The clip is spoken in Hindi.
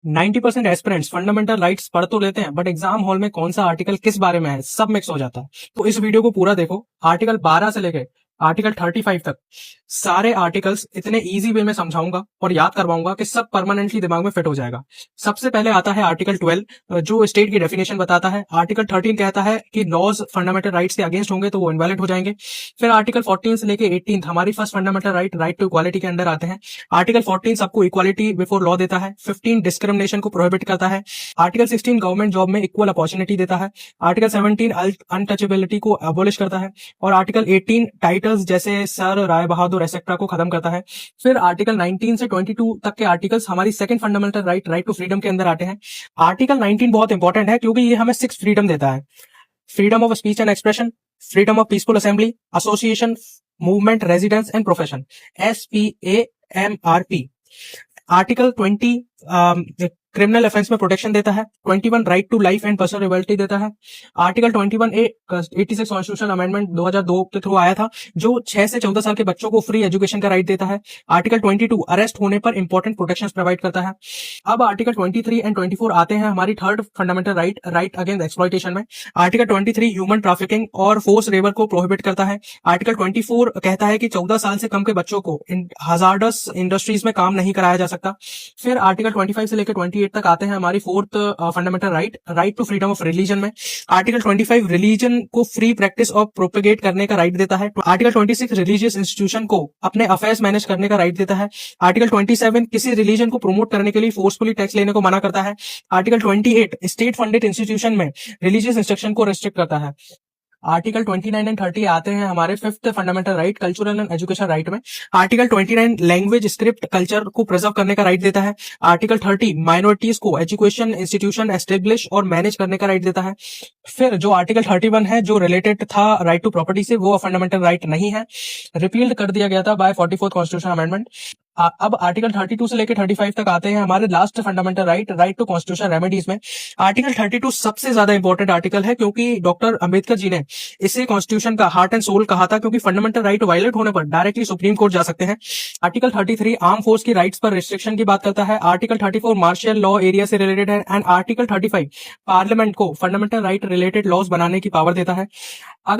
90% एस्पिरेंट्स फंडामेंटल राइट्स पढ़ तो लेते हैं, बट एग्जाम हॉल में कौन सा आर्टिकल किस बारे में है सब मिक्स हो जाता है। तो इस वीडियो को पूरा देखो, आर्टिकल 12 से लेके आर्टिकल 35 तक सारे आर्टिकल्स इतने इजी वे में समझाऊंगा और याद करवाऊंगा कि सब परमानेंटली दिमाग में फिट हो जाएगा। सबसे पहले आता है आर्टिकल 12 जो स्टेट की डेफिनेशन बताता है। आर्टिकल 13 कहता है कि लॉज फंडामेंटल राइट्स के अगेंस्ट होंगे तो वो इनवैलिड हो जाएंगे। फिर आर्टिकल 14 से लेके 18 हमारी first fundamental right to equality के अंदर आते हैं। आर्टिकल 14 सबको इक्वालिटी बिफोर लॉ देता है। 15 डिस्क्रिमिनेशन को प्रोहिबिट करता है। आर्टिकल 16 गवर्नमेंट जॉब में इक्वल अपॉर्चुनिटी देता है। आर्टिकल 17 अनटचेबिलिटी को अबोलिश करता है। और आर्टिकल 18 टाइटल्स जैसे सर, राय बहादुर एक्सेट्रा को खत्म करता है। फिर आर्टिकल 19 से 22 तक के आर्टिकल्स हमारी second fundamental right to freedom के अंदर आते हैं। आर्टिकल 19 बहुत इंपॉर्टेंट है क्योंकि ये हमें 6 फ्रीडम देता है। Freedom of speech and expression, freedom of peaceful assembly, association, movement, residence and profession, SPAMRP। Article 20 criminal offence में प्रोटेक्शन देता है। 21 right to life and personal liberty देता है। आर्टिकल 21A 86 कॉन्स्टिट्यूशनल अमेंडमेंट 2002 के थ्रू आया था जो 6 से 14 साल के बच्चों को फ्री एजुकेशन का राइट देता है। आर्टिकल 22 अरेस्ट होने पर इंपॉर्टेंट प्रोटेक्शन प्रोवाइड करता है। अब आर्टिकल 23 एंड 24 आते हैं हमारी third fundamental right against exploitation में। आर्टिकल 23 ह्यूमन ट्रैफिकिंग और फोर्स लेबर को प्रोहिबिट करता है। आर्टिकल 24 कहता है कि 14 साल से कम के बच्चों को हजार्डस इंडस्ट्रीज में काम नहीं कराया जा सकता। फिर आर्टिकल 25 से लेकर 28 तक आते हैं हमारी fourth fundamental right to freedom of religion में। आर्टिकल 25 रिलीजन को फ्री प्रैक्टिस और प्रोपेगेट करने का राइट देता है। आर्टिकल 26 रिलीजियस इंस्टीट्यूशन को अपने अफेयर्स मैनेज करने का राइट देता है। आर्टिकल 27 किसी रिलीजन को प्रमोट करने के लिए फोर्सफुली टैक्स लेने को मना करता है। आर्टिकल 28 स्टेट फंडेड इंस्टीट्यूशन में रिलीजियस इंस्ट्रक्शन को रिस्ट्रिक्ट करता है। आर्टिकल 29 एंड 30 आते हैं हमारे fifth fundamental right cultural and education right में। आर्टिकल 29 लैंग्वेज, स्क्रिप्ट, कल्चर को प्रिजर्व करने का राइट देता है। आर्टिकल 30 माइनॉरिटीज को एजुकेशन इंस्टीट्यूशन एस्टेब्लिश और मैनेज करने का राइट देता है। फिर जो आर्टिकल 31 है जो रिलेटेड था राइट टू प्रॉपर्टी से, वो फंडामेंटल राइट नहीं है, रिपील्ड कर दिया गया था बाय 44th कॉन्स्टिट्यूशन अमेंडमेंट। अब आर्टिकल 32 से लेकर 35 तक आते हैं हमारे last fundamental right to constitution remedies में। आर्टिकल 32 सबसे ज्यादा इंपॉर्टेंट आर्टिकल है क्योंकि डॉक्टर अंबेडकर जी ने इसे कॉन्स्टिट्यूशन का हार्ट एंड सोल कहा था, क्योंकि फंडामेंटल राइट वायलेट होने पर डायरेक्टली सुप्रीम कोर्ट जा सकते हैं। आर्टिकल 33 आर्म फोर्स की राइट्स पर रिस्ट्रिक्शन की बात करता है। आर्टिकल 34 मार्शल लॉ एरिया से रिलेटेड है। एंड आर्टिकल 35 पार्लियामेंट को फंडामेंटल राइट रिलेटेड लॉज बनाने की पावर देता है। अगर